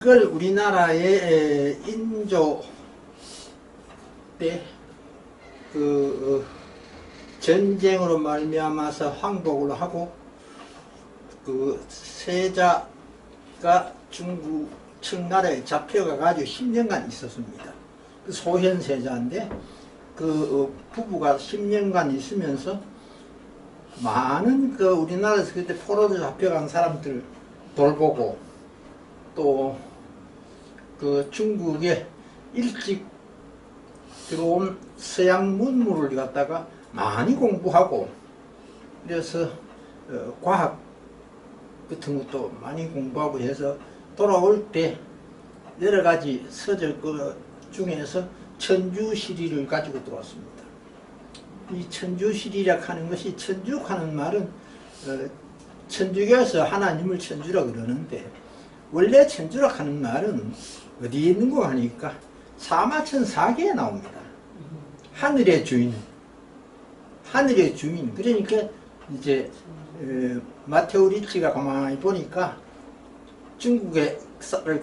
그걸 우리나라의 인조 때 전쟁으로 말미암아서 항복을 하고 그 세자가 중국 청나라에 잡혀가 가지고 10년간 있었습니다. 그 소현 세자인데 그 부부가 10년간 있으면서 많은 그 우리나라에서 그때 포로로 잡혀간 사람들 돌보고 또 그 중국에 일찍 들어온 서양 문물을 갖다가 많이 공부하고 그래서 과학 같은 것도 많이 공부하고 해서 돌아올 때 여러 가지 서적 중에서 천주시리를 가지고 들어왔습니다. 이 천주시리라 하는 것이 천주하는 말은 천주교에서 하나님을 천주라고 그러는데 원래 천주라 하는 말은 어디에 있는 거 하니까 사마천사계에 나옵니다. 하늘의 주인, 하늘의 주인. 그러니까 이제 마테오 리치가 가만히 보니까 중국에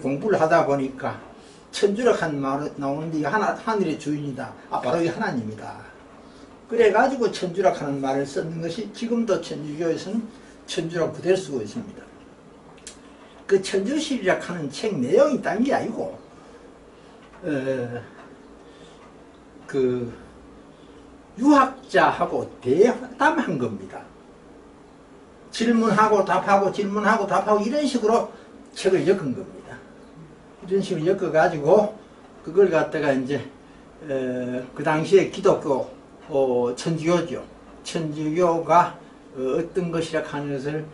공부를 하다 보니까 천주라 하는 말이 나오는데 하늘의 주인이다. 바로 이 하나님이다. 그래가지고 천주라 하는 말을 쓰는 것이 지금도 천주교에서는 천주라고 그대로 쓰고 있습니다. 그 천주시리라 하는 책 내용이 딴 게 아니고 그 유학자하고 대담한 겁니다. 질문하고 답하고 질문하고 답하고 이런 식으로 책을 엮은 겁니다. 이런 식으로 엮어 가지고 그걸 갖다가 이제 그 당시에 기독교 천주교죠. 천주교가 어떤 것이라 하는 것을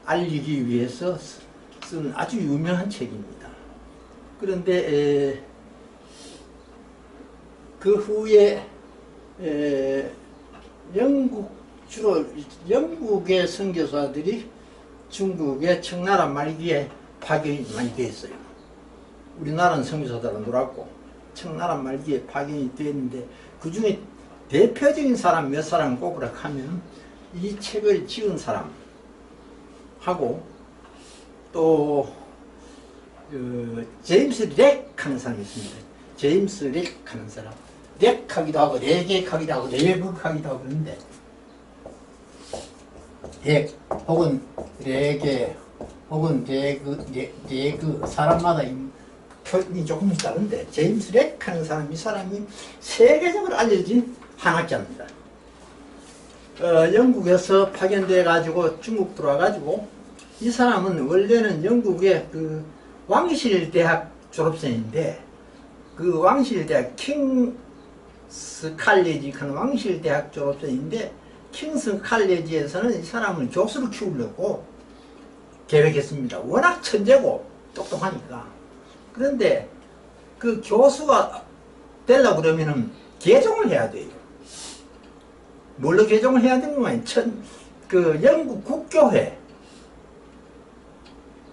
알리기 위해서 쓴 아주 유명한 책입니다. 그런데 그 후에 주로 영국의 선교사들이 중국의 청나라 말기에 파견이 많이 되었어요. 우리나라는 선교사들은 놀았고 청나라 말기에 파견이 되었는데 그 중에 대표적인 사람 몇 사람 꼽으라 하면 이 책을 지은 사람하고 또 제임스 렉 하는 사람이 있습니다. 제임스 렉 하는 사람. 렉하기도 하고 레객하기도 하고 레극하기도 하고 그런데 렉 혹은 레게 혹은 레그 사람마다 표현이 조금씩 다른데 제임스 렉 하는 사람, 이 사람이 세계적으로 알려진 한학자입니다. 영국에서 파견돼 가지고 중국 들어와 가지고 이 사람은 원래는 영국의 그 왕실대학 졸업생인데 그 왕실대학 킹스 칼리지 하는 왕실대학 졸업생인데 킹스 칼리지에서는 이 사람을 교수로 키우려고 계획했습니다. 워낙 천재고 똑똑하니까. 그런데 그 교수가 되려고 그러면은 개종을 해야 돼요. 뭘로 개종을 해야 되는 거냐? 그 영국 국교회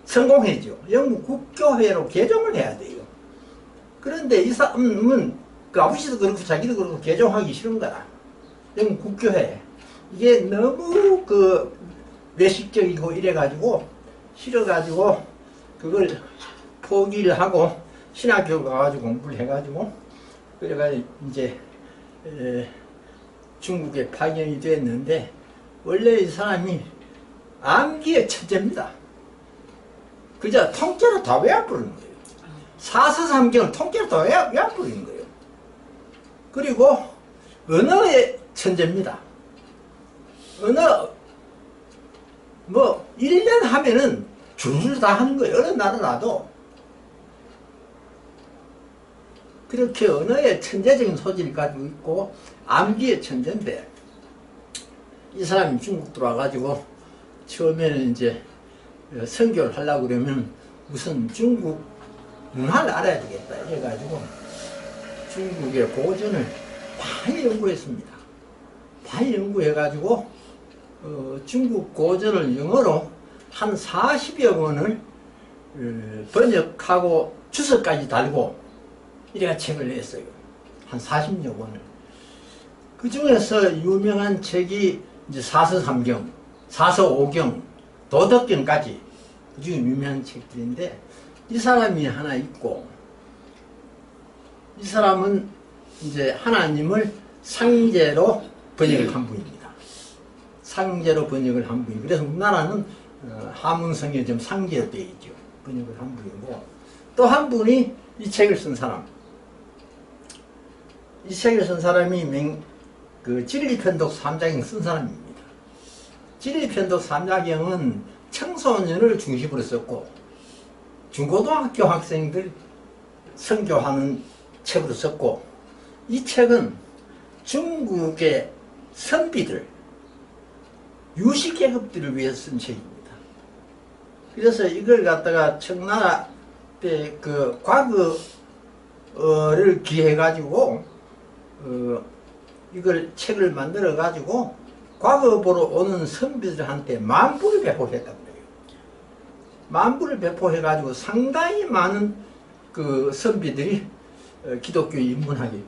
성공회죠. 영국 국교회로 개종을 해야 돼요. 그런데 이 사람은 그 아버지도 그렇고 자기도 그렇고 개종하기 싫은 거라. 영국 국교회. 이게 너무 그 외식적이고 이래가지고 싫어가지고 그걸 포기를 하고 신학교 가가지고 공부를 해가지고 그래가지고 이제 중국에 파견이 됐는데 원래 이 사람이 암기의 천재입니다. 그저 통째로 다 외워버리는 거예요. 사서삼경을 통째로 다 외워버리는 거예요. 그리고 언어의 천재입니다. 언어 1년 하면은 줄줄 다 하는 거예요. 어느 나라라도. 그렇게 언어의 천재적인 소질을 가지고 있고 암기의 천재인데 이 사람이 중국 들어와가지고 처음에는 이제 선교를 하려고 그러면 우선 중국 문화를 알아야 되겠다 해가지고 중국의 고전을 많이 연구했습니다. 많이 연구해가지고 중국 고전을 영어로 한 40여 권을 번역하고 주석까지 달고 이래가 책을 냈어요. 한 40여 권을. 그 중에서 유명한 책이 이제 사서삼경, 사서오경, 도덕경까지 그 중에 유명한 책들인데 이 사람이 하나 있고, 이 사람은 이제 하나님을 상제로 번역을 한 분입니다. 상제로 번역을 한 분이고, 그래서 우리나라는 하문성에 좀 상제로 되어 있죠. 번역을 한 분이고, 또 한 분이 이 책을 쓴 사람. 이 책을 쓴 사람이 진리편독 삼자경 쓴 사람입니다. 진리편독 삼자경은 청소년을 중심으로 썼고, 중고등학교 학생들 선교하는 책으로 썼고, 이 책은 중국의 선비들, 유식계급들을 위해서 쓴 책입니다. 그래서 이걸 갖다가 청나라 때 그 과거를 기해가지고 이걸 책을 만들어가지고 과거 보러 오는 선비들한테 만부를 배포했단 말이에요. 만부를 배포해가지고 상당히 많은 그 선비들이 기독교에 입문하게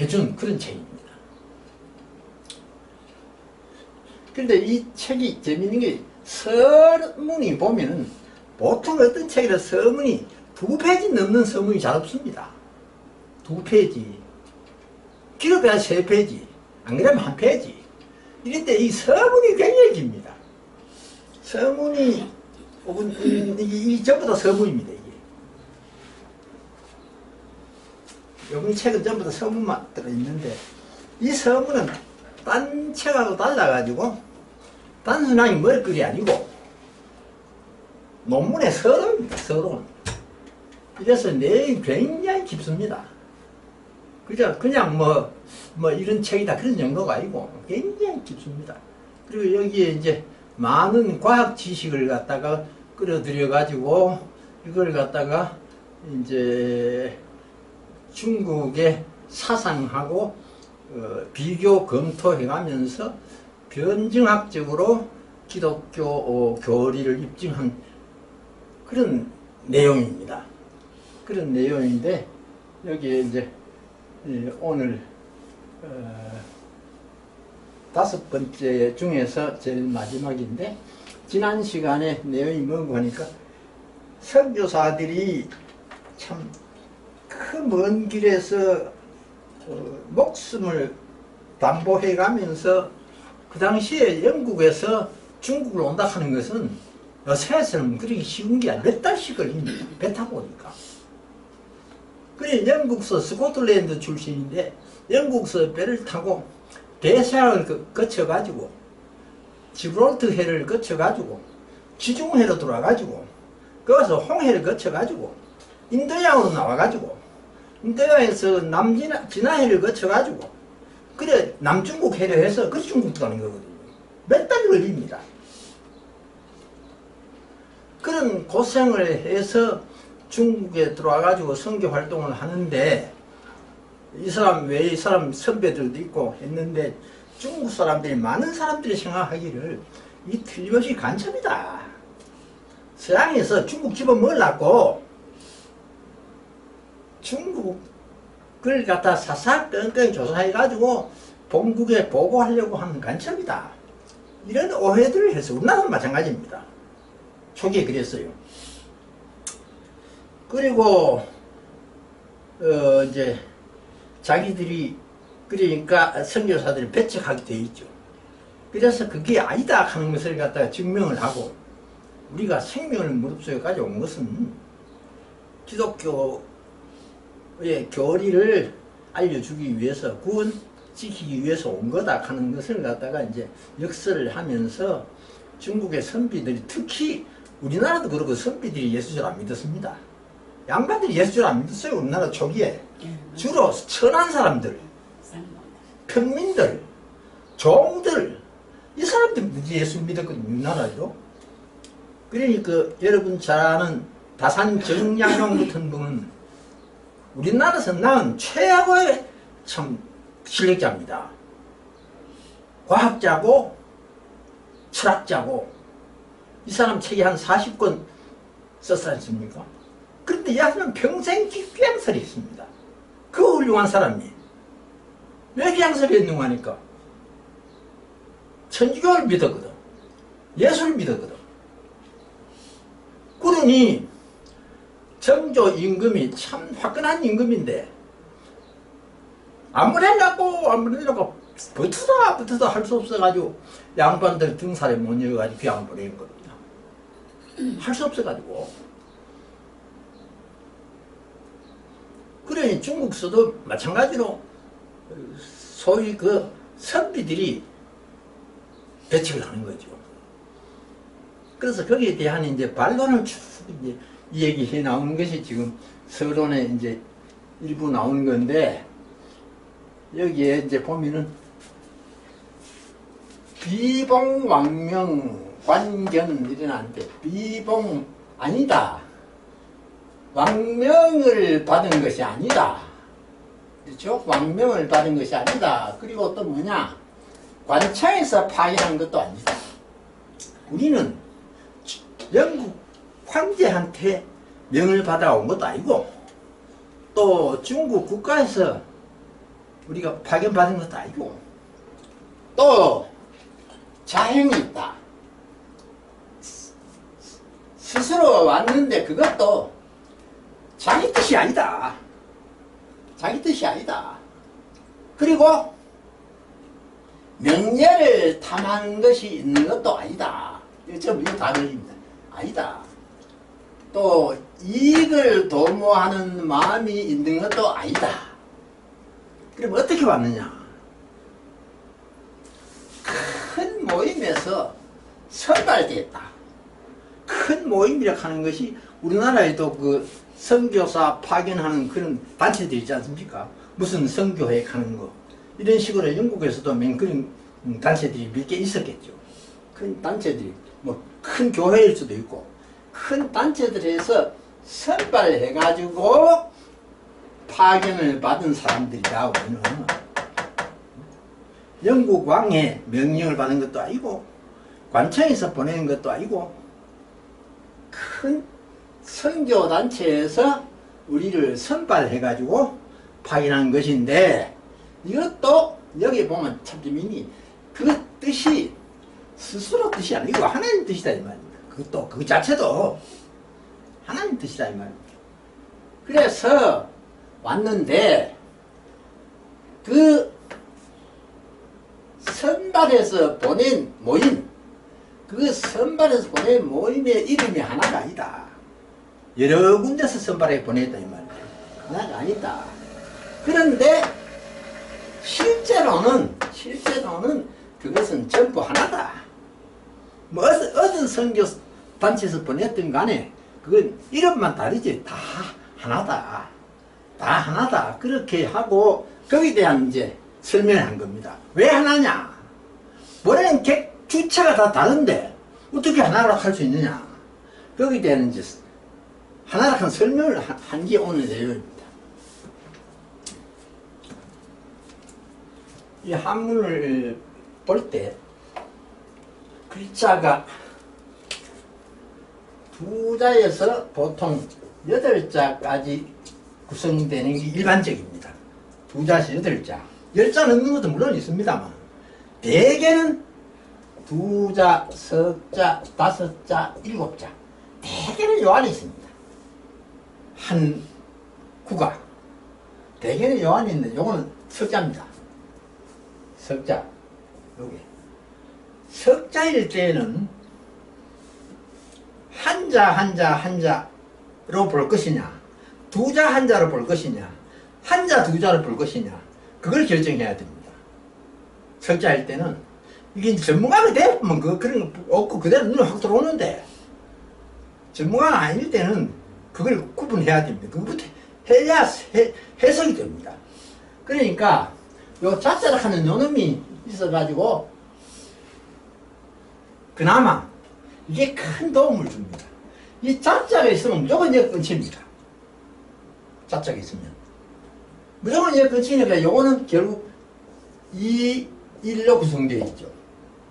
해준 그런 책입니다. 그런데 이 책이 재미있는 게 서문이 보면은 보통 어떤 책이라 서문이 2페이지 넘는 서문이 잘 없습니다. 2페이지. 길어봐야 3페이지. 안 그러면 1페이지. 이럴 때 이 서문이 굉장히 깁니다. 서문이, 이 전부 다 서문입니다, 이게. 요번 책은 전부 다 서문만 들어있는데, 이 서문은 딴 책하고 달라가지고, 단순하게 머릿글이 아니고, 논문의 서론입니다, 서론. 이래서 내용이 굉장히 깊습니다. 그냥 뭐 이런 책이다 그런 정도가 아니고 굉장히 깊습니다. 그리고 여기에 이제 많은 과학 지식을 갖다가 끌어들여 가지고 이걸 갖다가 이제 중국의 사상하고 비교 검토해 가면서 변증학적으로 기독교 교리를 입증한 그런 내용입니다. 그런 내용인데 여기에 이제 오늘 5번째 중에서 제일 마지막인데, 지난 시간에 내용이 뭔가 하니까 선교사들이 참 그 먼 길에서 목숨을 담보해 가면서 그 당시에 영국에서 중국을 온다 하는 것은 요새서는 그렇게 쉬운 게 아니라 몇 달씩 걸립니다. 배 타고 오니까. 그래, 영국서 스코틀랜드 출신인데 영국서 배를 타고 대서양을 거쳐가지고 지브롤터 해를 거쳐가지고 지중해로 들어와가지고 거기서 홍해를 거쳐가지고 인도양으로 나와가지고 인도양에서 진화해를 거쳐가지고 그래 남중국 해를 해서 그 중국도 가는 거거든요. 몇 달이 걸립니다. 그런 고생을 해서 중국에 들어와가지고 선교 활동을 하는데, 이 사람 외에 이 사람 선배들도 있고 했는데, 중국 사람들이 많은 사람들이 생각하기를 이 틀림없이 간첩이다. 서양에서 중국 집어먹으려고 중국을 갖다 사사건건 조사해가지고 본국에 보고하려고 하는 간첩이다. 이런 오해들을 해서 우리나라도 마찬가지입니다. 초기에 그랬어요. 그리고 이제 자기들이 그러니까 선교사들이 배척하게 돼 있죠. 그래서 그게 아니다 하는 것을 갖다가 증명을 하고, 우리가 생명을 무릅쓰여 가져온 것은 기독교의 교리를 알려주기 위해서, 구원 지키기 위해서 온 거다 하는 것을 갖다가 이제 역설을 하면서 중국의 선비들이, 특히 우리나라도 그렇고 선비들이 예수를 안 믿었습니다. 양반들이 예수를 안 믿었어요. 우리나라 초기에. 주로 천한 사람들, 평민들, 종들, 이 사람들이 예수 믿었거든요. 우리나라도. 그러니까 여러분 잘 아는 다산 정약용 같은 분은 우리나라에서 낳은 최고의 참 실력자입니다. 과학자고 철학자고, 이 사람 책이 한 40권 썼지 않습니까? 그런데 이 사람은 평생 기양설이 있습니다. 그 훌륭한 사람이 왜 기양설이 했는가 하니까 천주교를 믿었거든. 예수를 믿었거든. 그러니 정조 임금이 참 화끈한 임금인데 아무래라고 붙어도 할 수 없어가지고 양반들 등살에 못 이어가지고 귀양을 보내는 겁니다. 할 수 없어가지고. 그러니 중국서도 마찬가지로 소위 그 선비들이 배척을 하는 거죠. 그래서 거기에 대한 이제 반론을 쭉 이제 이 얘기해 나오는 것이 지금 서론에 이제 일부 나오는 건데, 여기에 이제 보면은 비봉 왕명 관견 일어나는데, 비봉 아니다. 왕명을 받은 것이 아니다. 그렇죠? 왕명을 받은 것이 아니다. 그리고 또 뭐냐? 관청에서 파견한 것도 아니다. 우리는 영국 황제한테 명을 받아온 것도 아니고, 또 중국 국가에서 우리가 파견받은 것도 아니고, 또 자행이 있다. 스스로 왔는데 그것도 자기 뜻이 아니다. 자기 뜻이 아니다. 그리고 명예를 탐한 것이 있는 것도 아니다. 이거 전부 다 걸립니다. 아니다. 또 이익을 도모하는 마음이 있는 것도 아니다. 그럼 어떻게 왔느냐? 큰 모임에서 선발됐다. 큰 모임이라고 하는 것이 우리나라에도 그 선교사 파견하는 그런 단체들이 있지 않습니까? 무슨 선교회 가는 거. 이런 식으로 영국에서도 그런 단체들이 몇 개 있었겠죠. 큰 단체들이, 뭐 큰 교회일 수도 있고, 큰 단체들에서 선발해가지고 파견을 받은 사람들이라고 하면 영국 왕의 명령을 받은 것도 아니고, 관청에서 보내는 것도 아니고, 큰 선교단체에서 우리를 선발해가지고 파견한 것인데, 이것도 여기 보면 참 재미있니, 그 뜻이 스스로 뜻이 아니고 하나님 뜻이다 이 말입니다. 그것도 그 자체도 하나님 뜻이다 이 말입니다. 그래서 왔는데 그 선발해서 보낸 모임, 그 선발해서 보낸 모임의 이름이 하나가 아니다. 여러 군데서 선발해 보냈다 이 말이에요. 하나가 아니다. 그런데 실제로는 그것은 전부 하나다. 뭐 어떤 선교 단체에서 보냈든 간에 그건 이름만 다르지 다 하나다. 다 하나다. 그렇게 하고 거기에 대한 이제 설명을 한 겁니다. 왜 하나냐? 보내는 객 주체가 다 다른데 어떻게 하나라고 할 수 있느냐? 거기에 대한 이제 하나라고 한 설명을 한 게 오늘 내용입니다. 이 한문을 볼 때 글자가 두 자에서 보통 8자까지 구성되는 게 일반적입니다. 두 자에서 8자. 10자 넘는 것도 물론 있습니다만, 대개는 2자, 3자, 5자, 7자. 대개는 요 안에 있습니다. 한 구가. 대개는 요 안에 있는데, 요거는 석자입니다. 석자. 여기. 석자일 때는 한자로 볼 것이냐, 2자 한자로 볼 것이냐, 한자 2자로 볼 것이냐, 그걸 결정해야 됩니다. 석자일 때는 이게 전문가가 되면 그런 거 없고 그대로 눈에 확 들어오는데, 전문가가 아닐 때는 그걸 구분해야 됩니다. 그것부터 해야 해석이 됩니다. 그러니까 요 자자라 하는 요놈이 있어가지고 그나마 이게 큰 도움을 줍니다. 이 자자가 있으면 무조건 이제 끝입니다. 자자가 있으면 무조건 이제 끝이니까 요거는 결국 이 일로 구성되어 있죠.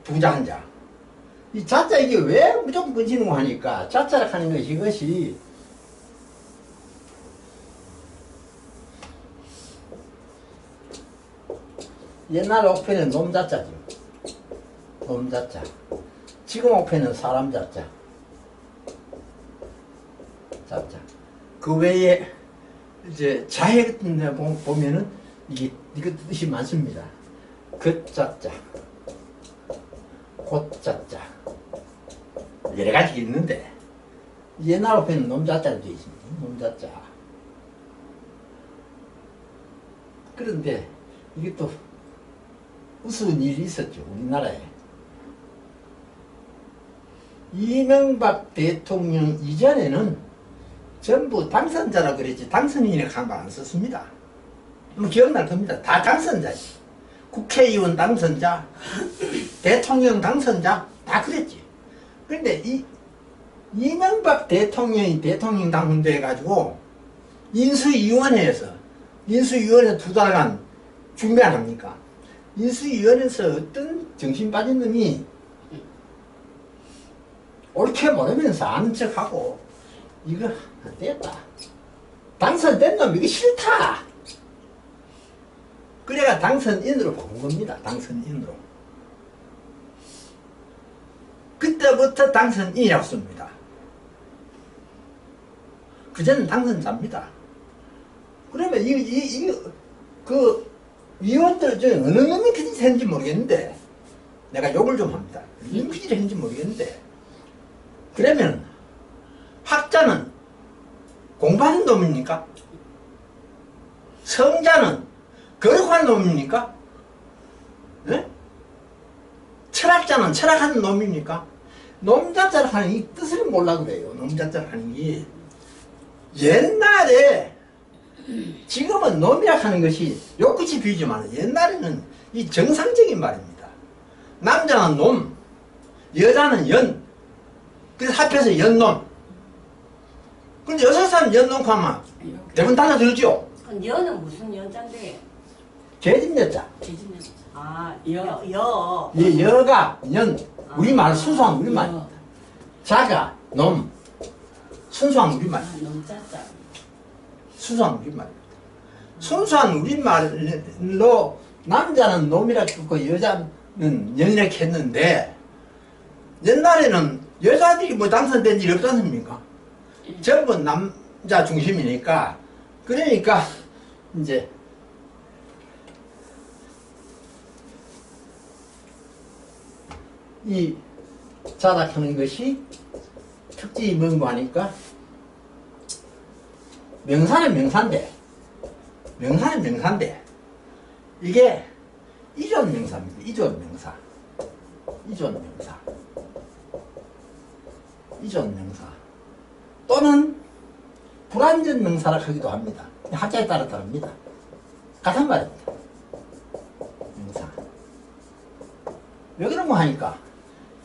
2자 한자. 이 자자 이게 왜 무조건 끝이는고 하니까, 자자라 하는 것이 이것이 옛날 옥패는 놈자자죠. 놈자자. 지금 옥패는 사람자자. 자자. 그 외에 이제 자해 같은 데 보면은 이거 뜻이 많습니다. 긋자자, 곧자자 여러 가지 있는데 옛날 앞에는 놈자자로 되어 있습니다. 놈자자. 그런데 이게 또 우스운 일이 있었죠. 우리나라에. 이명박 대통령 이전에는 전부 당선자라 그랬지 당선인이라고 한 말 안 썼습니다. 기억날 겁니다. 다 당선자지. 국회의원 당선자, 대통령 당선자 다 그랬지. 그런데 이명박 대통령이 대통령 당선돼 가지고 인수위원회에서 2달간 준비 안 합니까? 인수위원회에서 어떤 정신 빠진 놈이 옳게 모르면서 아는 척하고 이거 안 되겠다. 당선된 놈 이거 싫다. 그래가 당선인으로 바꾼 겁니다. 당선인으로. 그때부터 당선인이라고 씁니다. 그전엔 당선자입니다. 그러면 그 위원들 중에 어느 놈이 그짓 했는지 모르겠는데 내가 욕을 좀 합니다. 무슨 그짓 했는지 모르겠는데 그러면 학자는 공부하는 놈입니까? 성자는 거룩한 놈입니까? 네? 철학자는 철학하는 놈입니까? 놈자자를 하는 이 뜻을 몰라 그래요. 놈자자를 하는 게 옛날에 지금은 놈이라 하는 것이 욕구치 비유지만 옛날에는 이 정상적인 말입니다. 남자는 놈, 여자는 연. 그래서 합해서 연놈. 근데 여섯 사람 연놈 하면 대부분 달라들죠. 그럼 여는 무슨 여자인데? 계집여자. 계집여자. 여가 연. 우리말 순수한 우리말입니다. 자가 놈. 순수한 우리말. 놈자자. 순수한 우리말입니다. 순수한 우리말로 남자는 놈이라고 했고 여자는 연이라고 했는데 옛날에는 여자들이 뭐 당선된 일이 없지 않습니까? 전부 남자 중심이니까 그러니까 이제 이 자락하는 것이 특징이 뭔가 하니까 명사는 명사인데 이게 이존 명사입니다. 이존 명사 또는 불완전 명사라 하기도 합니다. 학자에 따라 다릅니다. 같은 말입니다. 명사. 왜 그런 거 하니까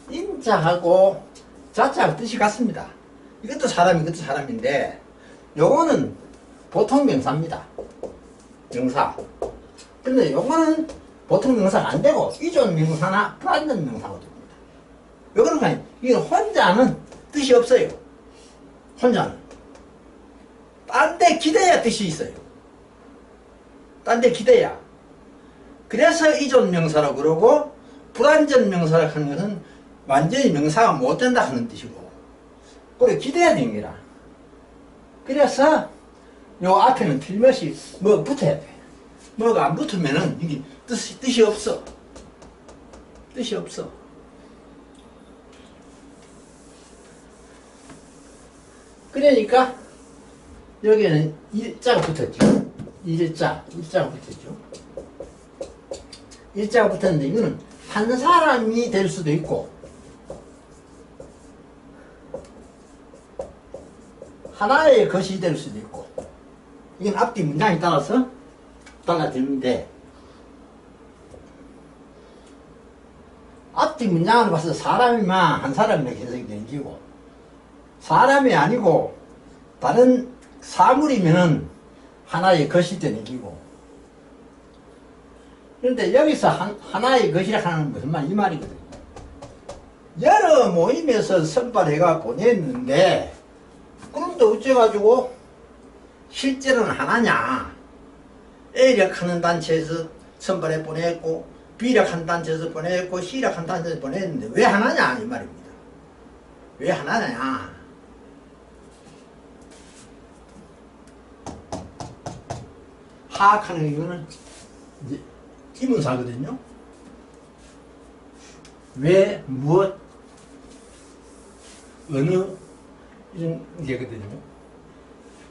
인자하고 자자하고 뜻이 같습니다. 이것도 사람인데 요거는 보통 명사입니다. 명사. 근데 요거는 보통 명사가 안 되고 이존 명사나 불완전 명사가 됩니다. 왜 그런가 하니 이게 혼자는 뜻이 없어요. 혼자는. 딴 데 기대야 뜻이 있어요. 딴 데 기대야. 그래서 이존 명사라고 그러고 불완전 명사라고 하는 것은 완전히 명사가 못 된다 하는 뜻이고 그래 기대야 되는 거라. 그래서 요 앞에는 틀림없이 뭐 붙어야 돼. 뭐가 안 붙으면은 이게 뜻이 없어. 뜻이 없어. 그러니까 여기에는 일자가 붙었죠. 일자가 붙었죠. 일자가 붙었는데 이거는 한 사람이 될 수도 있고 하나의 것이 될 수도 있고 이건 앞뒤 문장에 따라서 달라지는데 앞뒤 문장을 봐서 사람이만 한 사람이라고 해석이 되는 기고 사람이 아니고 다른 사물이면은 하나의 것이 되는 기고 그런데 여기서 하나의 것이라 하는 무슨 말 이 말이거든요. 여러 모임에서 선발해가 보냈는데 그런데 어째가지고 실제로는 하나냐. A력 하는 단체에서 선발해 보냈고 B력 한 단체에서 보냈고 C력 한 단체에서 보냈는데 왜 하나냐 이 말입니다. 왜 하나냐. 하악하는 이거는 이제 이문사거든요. 왜, 무엇, 어느 이런 게거든요.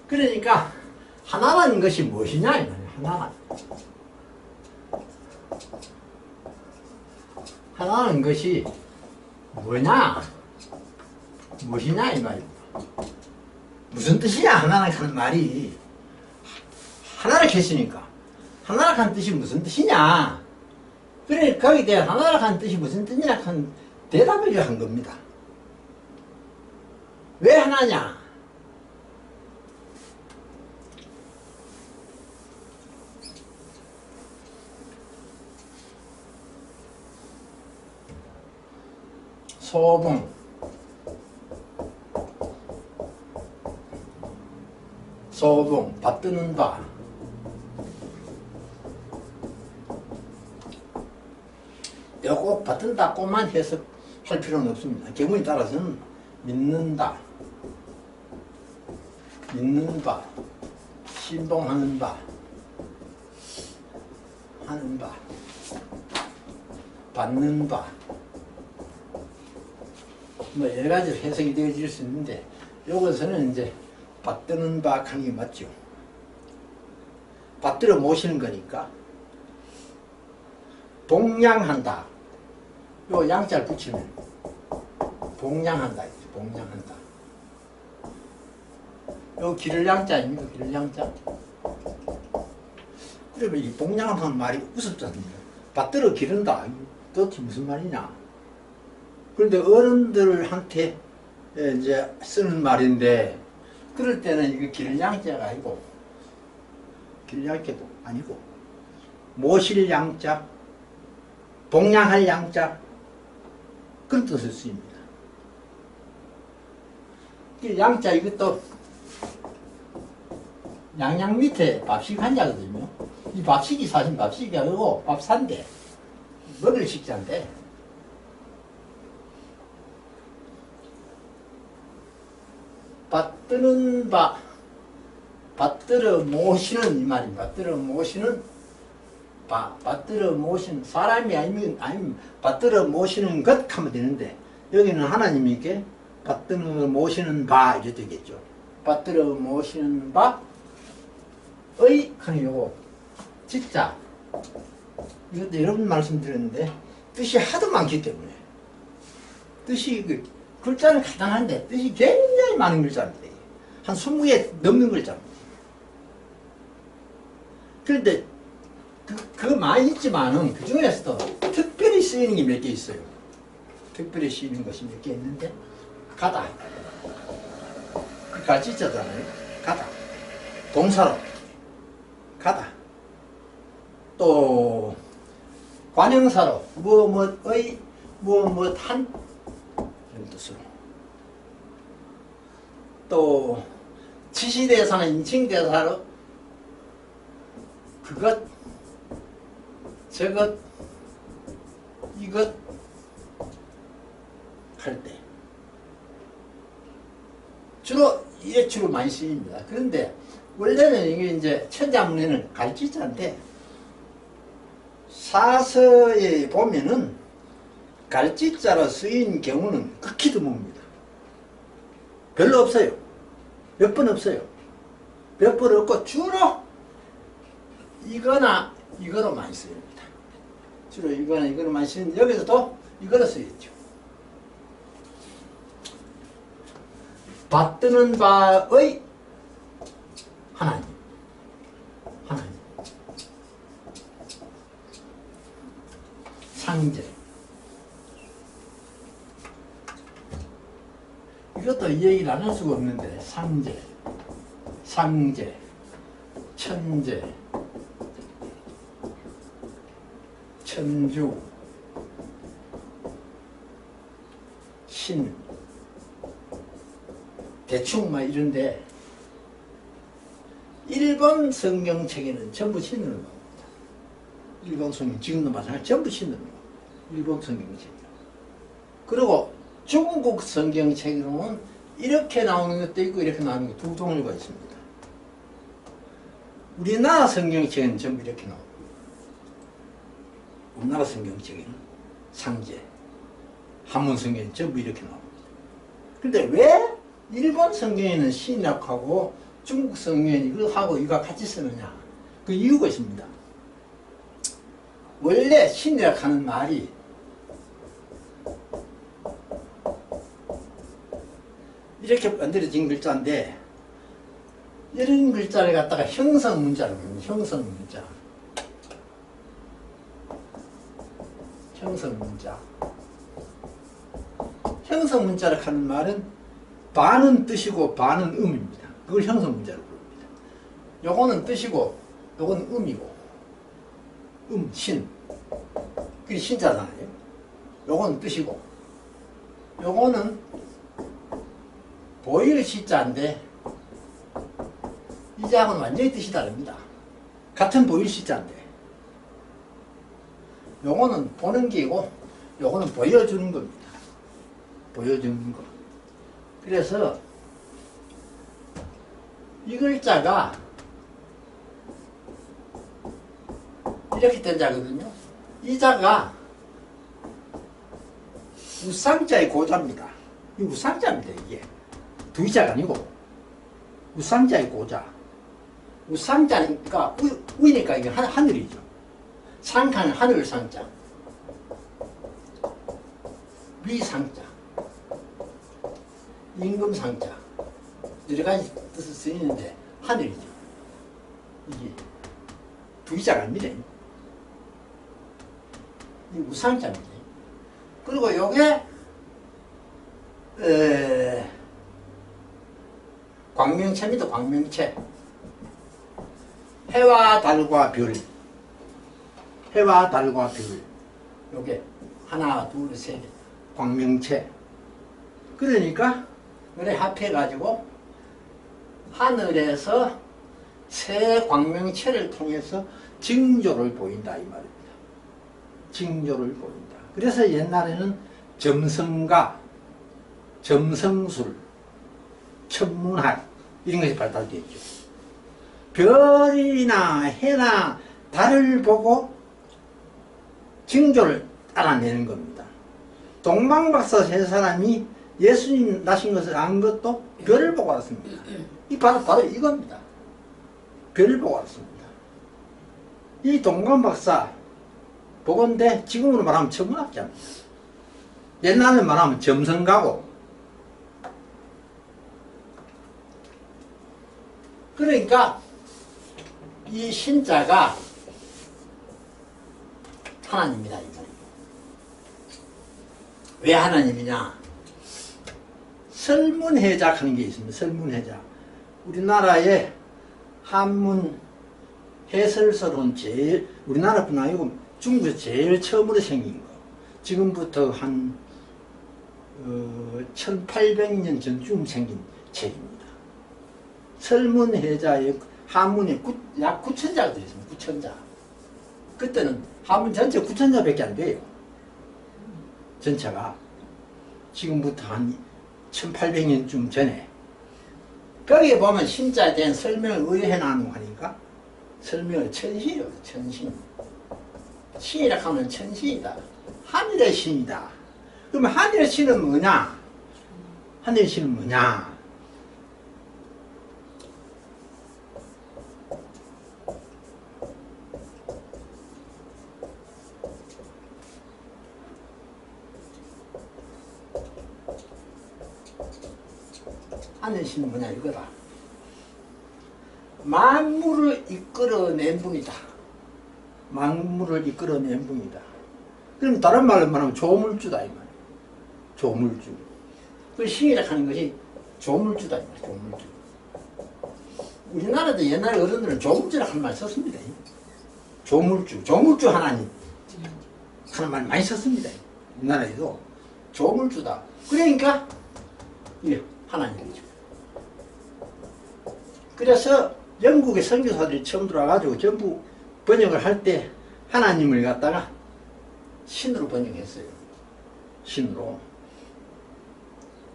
그러니까 하나라는 것이 무엇이냐 이 말이에요. 하나라는 것이 뭐냐, 무엇이냐 이 말입니다. 무슨 뜻이냐 하나라 하는 말이. 하나라 했으니까 하나라 하는 뜻이 무슨 뜻이냐. 그래 거기에 대한 하나라 하는 뜻이 무슨 뜻이냐 한 대답을 한 겁니다. 왜 하나냐? 소봉, 소봉, 받드는 바. 이거 꼭 받든다고만 해석할 필요는 없습니다. 경우에 따라서는 믿는다, 믿는 바, 신봉하는 바, 하는 바, 받는 바, 뭐 여러 가지로 해석이 되어질 수 있는데, 요것은 이제 받드는 바 하는 게 맞죠. 받들어 모시는 거니까. 봉양한다. 요 양자를 붙이면 봉양한다. 봉양한다. 요 기를 양자입니다. 기를 양자. 그러면 이 봉양하는 말이 우습지 않습니까? 받들어 기른다. 도대체 무슨 말이냐? 그런데 어른들한테 이제 쓰는 말인데, 그럴 때는 이거 기를 양자가 아니고, 기를 양자도 아니고, 모실 양자, 봉양할 양자, 그런 뜻을 쓰입니다. 양자 이것도 양양 밑에 밥식 한자거든요. 이 밥식이 사실 밥식이 아니고 밥산데, 먹을 식자인데, 받드는 바, 받들어 모시는 이 말입니다. 받들어 모시는 바, 받들어 모시는 사람이 아니면 받들어 모시는 것 하면 되는데, 여기는 하나님께 받들어 모시는 바 이래 되겠죠. 받들어 모시는 바의 하는 요거 진짜 이것도 여러 번 말씀드렸는데 뜻이 하도 많기 때문에, 뜻이 글자는 간단한데 뜻이 굉장히 많은 글자입니다. 한 20개 넘는 글자입니다. 그런데 그거 많이 있지만은 그 중에서도 특별히 쓰이는 게 몇 개 있어요. 특별히 쓰이는 것이 몇 개 있는데, 가다. 그 갈치자잖아요. 가다. 동사로. 가다. 또, 관형사로. 무엇의, 무엇한. 이런 뜻으로. 또, 지시대사나 인칭대사로. 그것, 저것, 이것 할 때 주로 이래주로 많이 쓰입니다. 그런데 원래는 이게 이제 천자문에는 갈치자인데, 사서에 보면은 갈치자로 쓰인 경우는 극히 드뭅니다. 별로 없어요. 몇 번 없어요. 몇 번 없고 주로 이거나 이거로 많이 쓰입니다. 주로 이거나 이거로 많이 쓰는데, 여기서도 이거로 쓰였죠. 받드는 바의 하나님. 하나님. 상제. 이것도 이 얘기를 안 할 수가 없는데, 상제, 상제, 천제, 천주, 신, 대충 막 이런데, 일본 성경책에는 전부 신으로 나옵니다. 일본 성경, 지금도 마찬가지 전부 신으로 나옵니다. 일본 성경책. 그리고 중국 성경책으로는 이렇게 나오는 것도 있고 이렇게 나오는 것 두 종류가 있습니다. 우리나라 성경책은 전부 이렇게 나옵니다. 우리나라 성경책에는 상제, 한문 성경은 전부 이렇게 나옵니다. 근데 왜 일본 성경에는 신약하고 중국 성경에는 이거하고 이거 같이 쓰느냐? 그 이유가 있습니다. 원래 신약하는 말이 이렇게 만들어진 글자인데 이런 글자를 갖다가 형성문자라고 합니다. 형성문자. 형성문자. 형성문자라고 하는 말은 반은 뜻이고 반은 음입니다. 그걸 형성문자라고 부릅니다. 요거는 뜻이고 요거는 음이고 신. 그게 신자잖아요. 요거는 뜻이고 요거는 보일 시자인데 이 자하고는 완전히 뜻이 다릅니다. 같은 보일 시자인데 요거는 보는 게이고 요거는 보여주는 겁니다. 보여주는 거. 그래서 이 글자가 이렇게 된 자거든요. 이 자가 우상자의 고자입니다. 이 우상자입니다. 이게 두이자가 아니고 우상자의 고자. 우상자니까 우이니까 이게 하늘이죠. 상하는 하늘 상자, 위상자, 임금 상자 여러 가지 뜻을 쓰이는데 하늘이죠. 이게 두이자가 아닙니다. 이 우상자입니다. 그리고 요게 광명체입니다. 광명체. 해와 달과 별. 해와 달과 별. 요게 하나, 둘, 셋. 광명체. 그러니까 그래 합해가지고 하늘에서 새 광명체를 통해서 징조를 보인다 이 말입니다. 징조를 보인다. 그래서 옛날에는 점성가, 점성술, 천문학 이런 것이 발달되었죠. 별이나 해나 달을 보고 징조를 알아내는 겁니다. 동방박사 세 사람이 예수님 나신 것을 안 것도 별을 보고 알았습니다. 이 바로 이겁니다. 별을 보고 알았습니다. 이 동방박사 보건대 지금으로 말하면 천문학자입니다. 옛날에 말하면 점성가고. 그러니까 이 신자가 하나님이다 이 말이에요. 왜 하나님이냐? 설문해작 하는 게 있습니다. 설문해작. 우리나라의 한문 해설서론 제일 우리나라뿐 아니고 중국에서 제일 처음으로 생긴 거. 지금부터 한 1800년 전쯤 생긴 책입니다. 설문해자의 한문에 약 9천자가 되었습니다. 9천자. 그때는 한문 전체 9천자밖에 안 돼요. 전체가. 지금부터 한 1800년쯤 전에. 거기에 보면 신자에 대한 설명을 의뢰해 나누고 하니까 설명을 천신이요. 천신. 신이라 하면 천신이다. 하늘의 신이다. 그러면 하늘의 신은 뭐냐? 하늘의 신은 뭐냐? 하늘의 신은 뭐냐 이거다. 만물을 이끌어낸 분이다. 만물을 이끌어낸 분이다. 그럼 다른 말로 말하면 조물주다 이 말이에요. 조물주. 그 신이라 하는 것이 조물주다 이 말이에요. 조물주. 우리나라도 옛날 어른들은 조물주라 하는 말 썼습니다. 조물주. 조물주 하나님 하는 말 많이 썼습니다. 우리나라에도 조물주다. 그러니까 예, 하나님이죠. 그래서 영국의 선교사들이 처음 들어와가지고 전부 번역을 할 때 하나님을 갖다가 신으로 번역했어요. 신으로.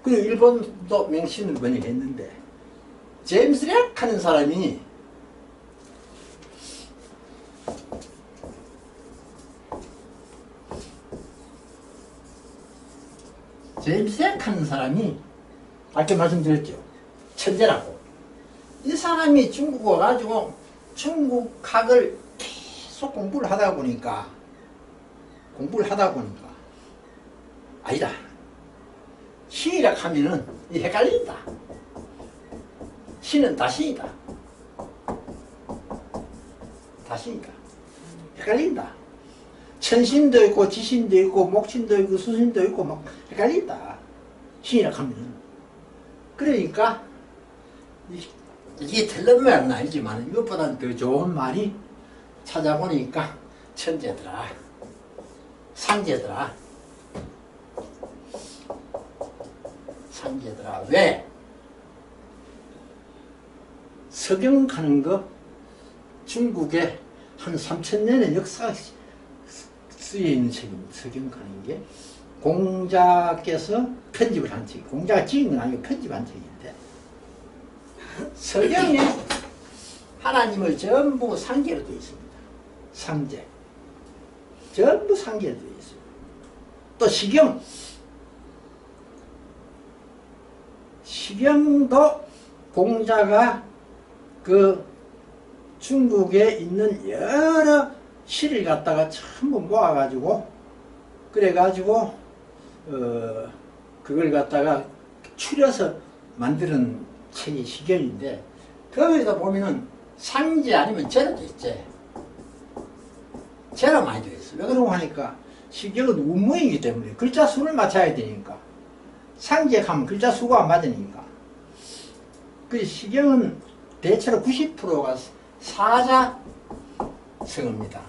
그리고 일본도 명신으로 번역했는데 제임스 렉 하는 사람이 제임스 렉하는 사람이 아까 말씀드렸죠. 천재라고. 이 사람이 중국 와가지고 중국학을 계속 공부를 하다 보니까 아니다. 신이라 하면은 헷갈린다. 신은 다신이다. 헷갈린다. 천신도 있고 지신도 있고 목신도 있고 수신도 있고 막 헷갈린다. 신이라 하면은. 그러니까 이게 틀린 말은 아니지만 이것보다는 더 좋은 말이 찾아보니까 천재더라. 상재더라. 왜? 석영 가는 거 중국에 한 3,000년의 역사가 쓰여 있는 책입니다. 석영 가는 게 공자께서 편집을 한 책. 공자가 지은 건 아니고 편집한 책인데 석영에 하나님을 전부 상계로 되어 있습니다. 상제. 전부 상계로 되어 있어요. 또 시경도 공자가 그 중국에 있는 여러 시를 갖다가 전부 모아가지고 그래가지고 그걸 갖다가 추려서 만드는 책이 시경인데 거기다 보면은 상제 아니면 제로 돼 있지. 제로 많이 돼 있어. 왜 그러고 하니까 시경은 운모이기 때문에 글자 수를 맞춰야 되니까 상제 하면 글자 수가 안 맞으니까 그 시경은 대체로 90%가 사자 성어입니다.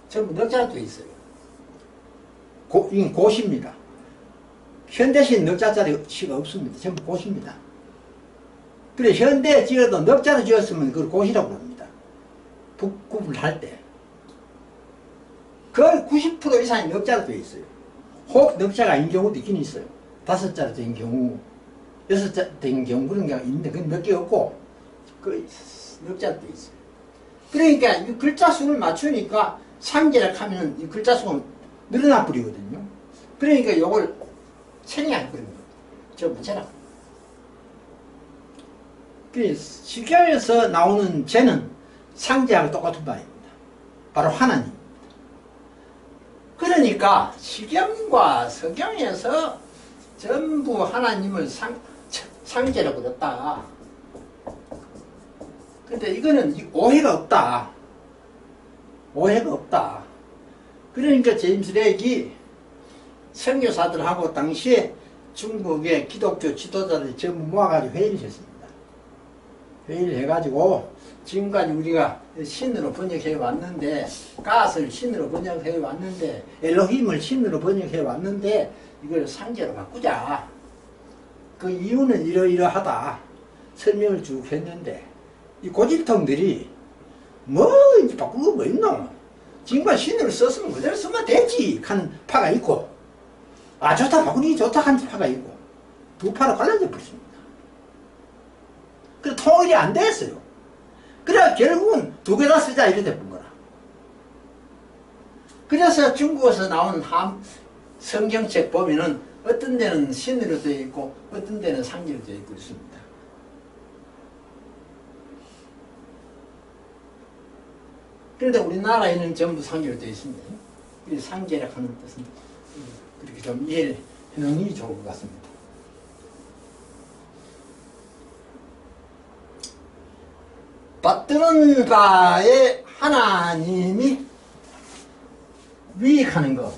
전부 넉자로 돼 있어요. 이건 고시입니다. 현대식 넉자짜리 시가 없습니다. 전부 고시입니다. 그래 현대에 지어도 넉자로 지었으면 그걸 고시라고 합니다. 북구를 할 때. 거의 90% 이상이 넉자로 되어 있어요. 혹 넉자가 아닌 경우도 있긴 있어요. 5자로 된 경우, 6자 된 경우 그런 게 있는데 그건 몇 개 없고 그 넉자로 되어 있어요. 그러니까 이 글자 수를 맞추니까 상제라 하면은 이 글자 수가 늘어나 버리거든요. 그러니까 이걸 생략해 버립니다. 전부 제라. 시경에서 나오는 제는 상제하고 똑같은 바입니다. 바로 하나님. 그러니까 시경과 석경에서 전부 하나님을 상제라고 그랬다. 근데 이거는 오해가 없다. 그러니까 제임스 렉이 선교사들하고 당시에 중국의 기독교 지도자들 전부 모아가지고 회의를 했습니다. 회의를 해가지고 지금까지 우리가 신으로 번역해 왔는데 가스를 신으로 번역해 왔는데 엘로힘을 신으로 번역해 왔는데 이걸 상제로 바꾸자. 그 이유는 이러이러하다 설명을 쭉 했는데 이 고집통들이 뭐 이제 바꿀 거 뭐 있노? 지금까지 신으로 썼으면 그대로 쓰면 되지 하는 파가 있고 아 좋다 바꾸니 좋다 하는 파가 있고 두 파로 갈라져 버렸습니다. 그래서 통일이 안 됐어요. 그래 결국은 두 개 다 쓰자 이래 돼본 거라. 그래서 중국에서 나온 성경책 보면은 어떤 데는 신으로 되어 있고 어떤 데는 상제로 되어 있고 있습니다. 그런데 우리나라에는 전부 상제로 되어 있습니다. 상제라 하는 뜻은 그렇게 좀 이해해 놓는 게 좋을 것 같습니다. 받드는 바에 하나님이 위익하는 것.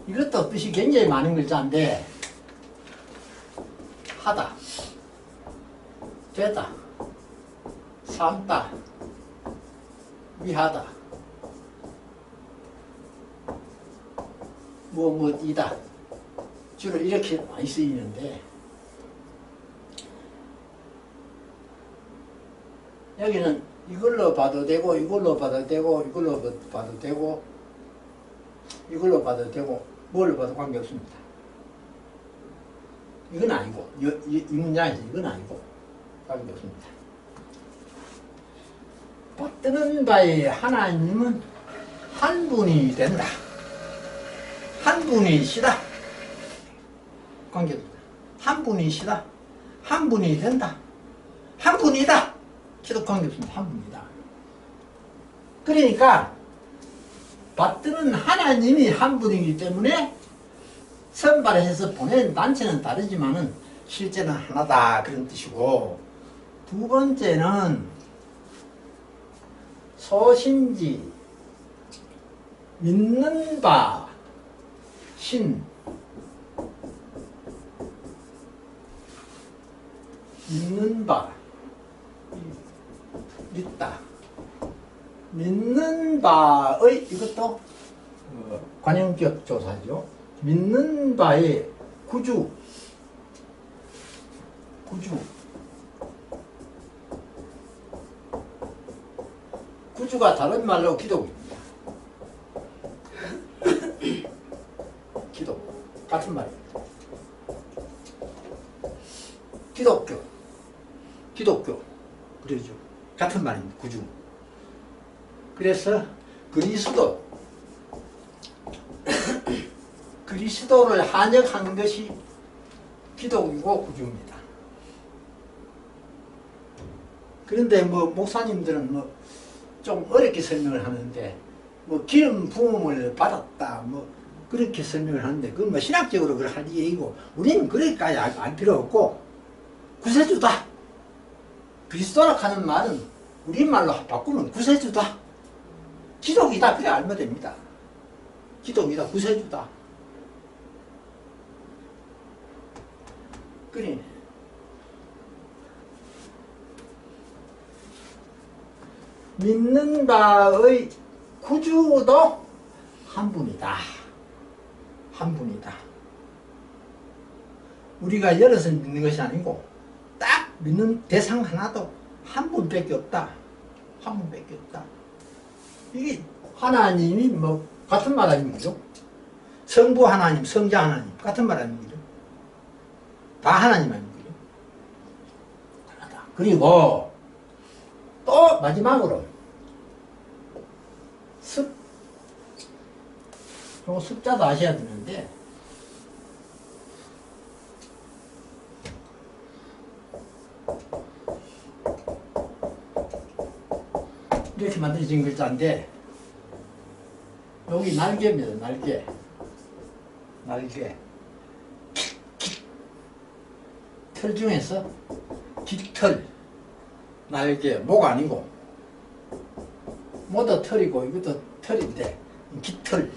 이것도 뜻이 굉장히 많은 글자인데 하다, 되다, 삼다, 위하다, 뭐뭐이다. 주로 이렇게 많이 쓰이는데 여기는 이걸로 봐도 되고 이걸로 봐도 되고 이걸로 봐도 되고 이걸로 봐도 되고 뭘로 봐도 관계없습니다. 이건 아니고 이 문장에서 이건 아니고 관계없습니다. 받드는 바에 하나님은 한 분이 된다. 한 분이시다. 기독관계입니다. 한 분이시다. 한 분이 된다. 한 분이다. 기독관계입니다. 한 분이다. 그러니까 받드는 하나님이 한 분이기 때문에 선발해서 보낸 단체는 다르지만은 실제는 하나다 그런 뜻이고, 두 번째는 소신지 믿는 바 신, 믿는 바 믿다, 믿는 바의, 이것도 관용격 조사죠. 믿는 바의 구주, 구주가 다른 말로 기독입니다. 기독 같은 말입니다. 기독교 그러죠. 같은 말입니다. 구주. 그래서 그리스도를 한역한 것이 기독이고 구주입니다. 그런데 뭐 목사님들은 뭐 좀 어렵게 설명을 하는데, 뭐 기름 부음을 받았다 뭐 그렇게 설명을 하는데, 그건 뭐 신학적으로 그걸 할 얘기고, 우리는 그렇게까지 알 필요 없고, 구세주다. 그리스도라 하는 말은 우리말로 바꾸면 구세주다, 기독이다, 그래 알면 됩니다. 기독이다, 구세주다. 그래. 믿는 바의 구주도 한 분이다. 한 분이다. 우리가 여럿을 믿는 것이 아니고 딱 믿는 대상 하나도 한 분밖에 없다. 한 분밖에 없다. 이게 하나님이 뭐 같은 말 아닙니까? 성부 하나님, 성자 하나님 같은 말 아닙니까? 다 하나님 아닙니까? 그리고 또 마지막으로 요거 습자도 아셔야 되는데, 이렇게 만들어진 글자인데, 여기 날개입니다. 날개. 털 중에서 깃털, 날개, 목 아니고, 뭐도 털이고 이것도 털인데, 깃털,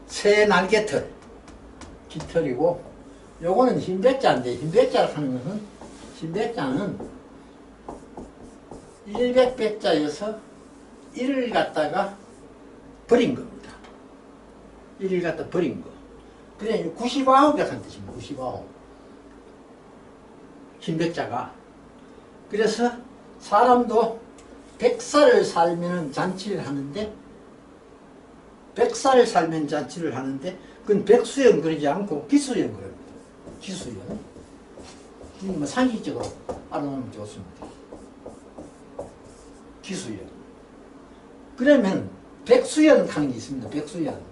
새 날개털, 깃털이고, 요거는 흰백자인데, 흰백자를 하는 것은, 흰백자는 100백자여서 1을 갖다가 버린 겁니다. 1을 갖다 버린 거. 그래, 99백한 뜻입니다. 99. 흰백자가. 그래서 사람도 100살을 살면 잔치를 하는데, 100살 살면 잔치를 하는데, 그건 백수연 그러지 않고 기수연 그럽니다. 기수연. 뭐 상식적으로 알아놓으면 좋습니다. 기수연. 그러면 백수연 하는 게 있습니다. 백수연.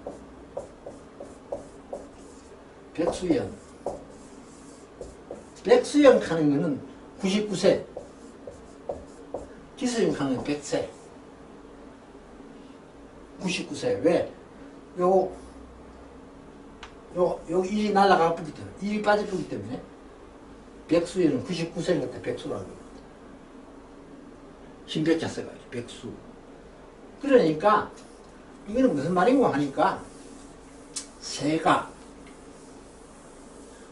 백수연 하는 거는 99세. 기수연 하는 건 100세. 99세. 왜? 요 일이 날아가 뿌기 때문에, 일이 빠져뿌기 때문에, 백수에는 99세를 갖다 백수라고 합니다. 흰백자 써가지고, 백수. 그러니까, 이거는 무슨 말인고 하니까, 새가,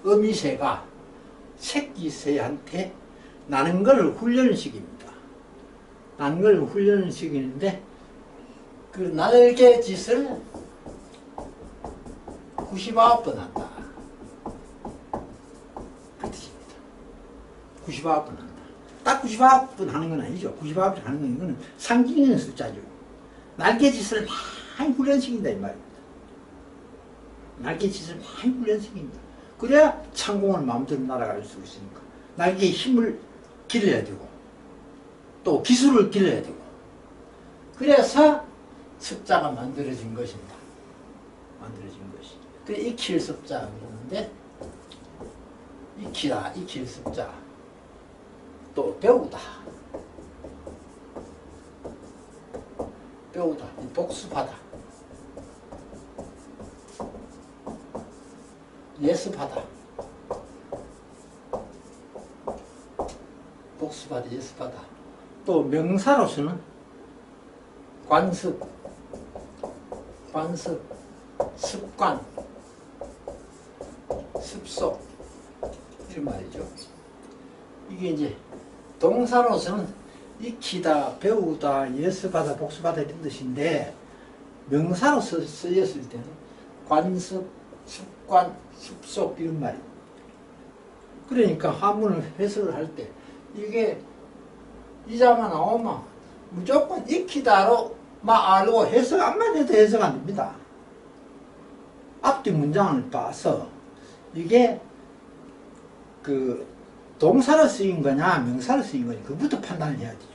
어미새가 새끼 새한테 나는 걸 훈련을 시킵니다. 나는 걸 훈련을 시키는데, 그 날개 짓을 99번 한다. 그 뜻입니다. 99번 한다. 딱 99번 하는 건 아니죠. 99번 하는 건 이거는 상징적인 숫자죠. 날개짓을 많이 훈련시킨다 이 말입니다. 날개짓을 많이 훈련시킵니다. 그래야 창공을 마음대로 날아갈 수 있으니까. 날개에 힘을 길러야 되고, 또 기술을 길러야 되고. 그래서 습자가 만들어진 것입니다. 만들어진 것이. 그래, 익힐 습자가 그러는데, 익히다, 익힐 습자. 또 배우다. 배우다, 복습하다. 예습하다. 복습하다, 예습하다. 또 명사로서는 관습, 습관, 습속 이런 말이죠. 이게 이제 동사로서는 익히다, 배우다, 예습하다, 복습하다 이런 뜻인데 명사로서 쓰였을 때는 관습, 습관, 습속 이런 말이에요. 그러니까 한문을 해석을 할 때 이게 이자만 나오면 무조건 익히다로 알고 해석 안만 해도 해석 안 됩니다. 앞뒤 문장을 봐서 이게 그 동사로 쓰인 거냐 명사로 쓰인 거냐 그부터 판단을 해야 되죠.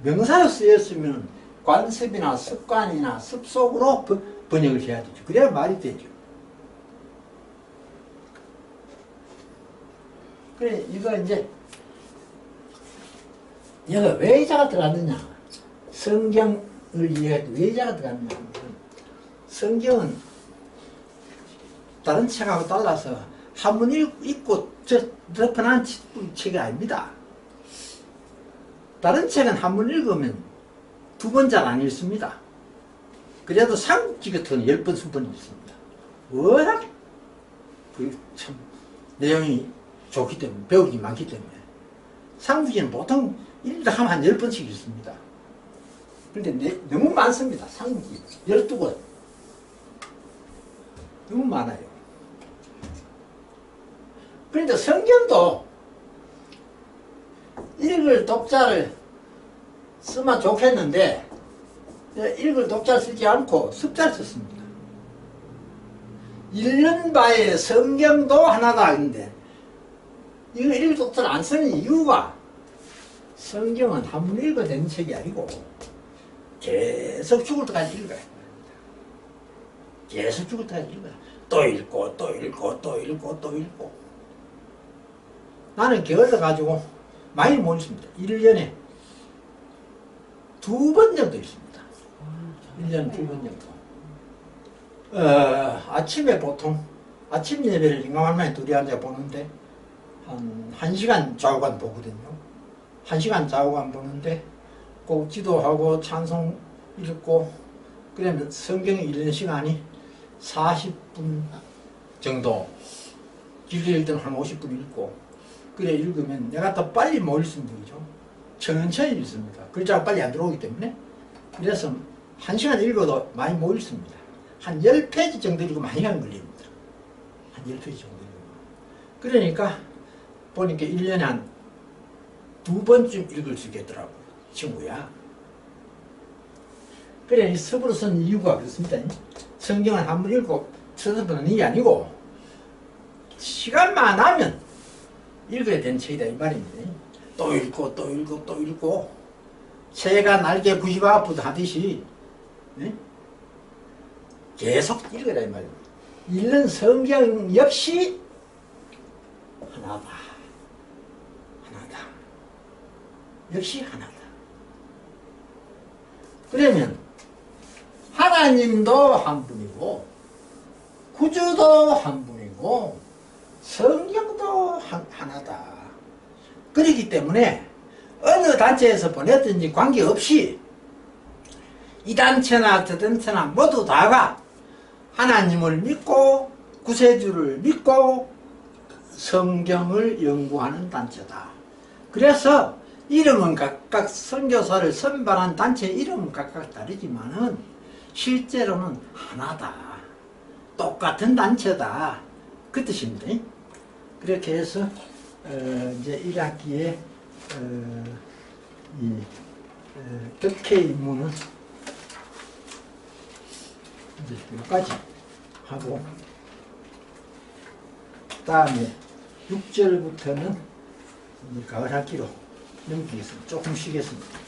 명사로 쓰였으면 관습이나 습관이나 습속으로 번역을 해야 되죠. 그래야 말이 되죠. 그래 이거 이제 얘가 왜 이자가 들어갔느냐, 성경을 이해할 때 왜 이자가 들어갔느냐 하면 성경은 다른 책하고 달라서 한번 읽고 덮어놓은 책이 아닙니다. 다른 책은 한번 읽으면 두 번 잘 안 읽습니다. 그래도 삼국지 같은 10번, 20번 읽습니다. 워낙 참 내용이 좋기 때문에, 배울 게 많기 때문에. 삼국지는 보통 읽다 하면 한 10번씩 읽습니다. 그런데 너무 많습니다. 삼국지 12권. 너무 많아요. 그런데 성경도 읽을 독자를 쓰면 좋겠는데 읽을 독자를 쓰지 않고 습자를 썼습니다. 읽는 바에 성경도 하나다 했는데 이거 읽을 독자를 안 쓰는 이유가 성경은 한 번 읽어야 되는 책이 아니고 계속 죽을 때까지 읽어야 합니다. 계속 죽을 때까지 읽어야 또 읽고 또 읽고 또 읽고 또 읽고. 나는 게을러가지고 많이 못 읽습니다. 1년에 2번 정도 읽습니다. 1년에 2번 정도. 아침에 보통 아침 예배를 인강할머니 둘이 앉아 보는데 한 1시간 좌우간 보거든요. 1시간 좌우간 보는데 꼭 기도하고 찬송 읽고 그러면 성경 읽는 시간이 40분 정도, 길게 읽든 한 50분 읽고 그래 읽으면 내가 더 빨리 못 읽습니다. 그죠? 천천히 읽습니다. 글자가 빨리 안 들어오기 때문에. 그래서 1시간 읽어도 많이 못 읽습니다. 한 10페이지 정도 읽으면 1시간 걸립니다. 한 10페이지 정도 읽으면. 그러니까 보니까 1년에 한 2번쯤 읽을 수 있겠더라고요. 친구야. 그래, 이 습으로 쓴 이유가 그렇습니다. 성경을 한번 읽고 서서보는 게 아니고 시간만 나면 읽어야 되는 책이다 이 말입니다. 또 읽고 또 읽고 또 읽고 새가 날개 부시고 아프다 하듯이 계속 읽어라 이 말입니다. 읽는 성경 역시 하나다. 역시 하나다. 그러면 하나님도 한 분이고 구주도 한 분이고 성경도 하나다. 그렇기 때문에 어느 단체에서 보냈든지 관계없이 이 단체나 저 단체나 모두 다가 하나님을 믿고 구세주를 믿고 성경을 연구하는 단체다. 그래서 이름은 각각 선교사를 선발한 단체 이름은 각각 다르지만은 실제로는 하나다. 똑같은 단체다. 그 뜻입니다. 그렇게 해서 이제 1학기에 이 덕혜 임무는 이제 여기까지 하고 다음에 6절부터는 가을 학기로 넘기겠습니다. 조금 쉬겠습니다.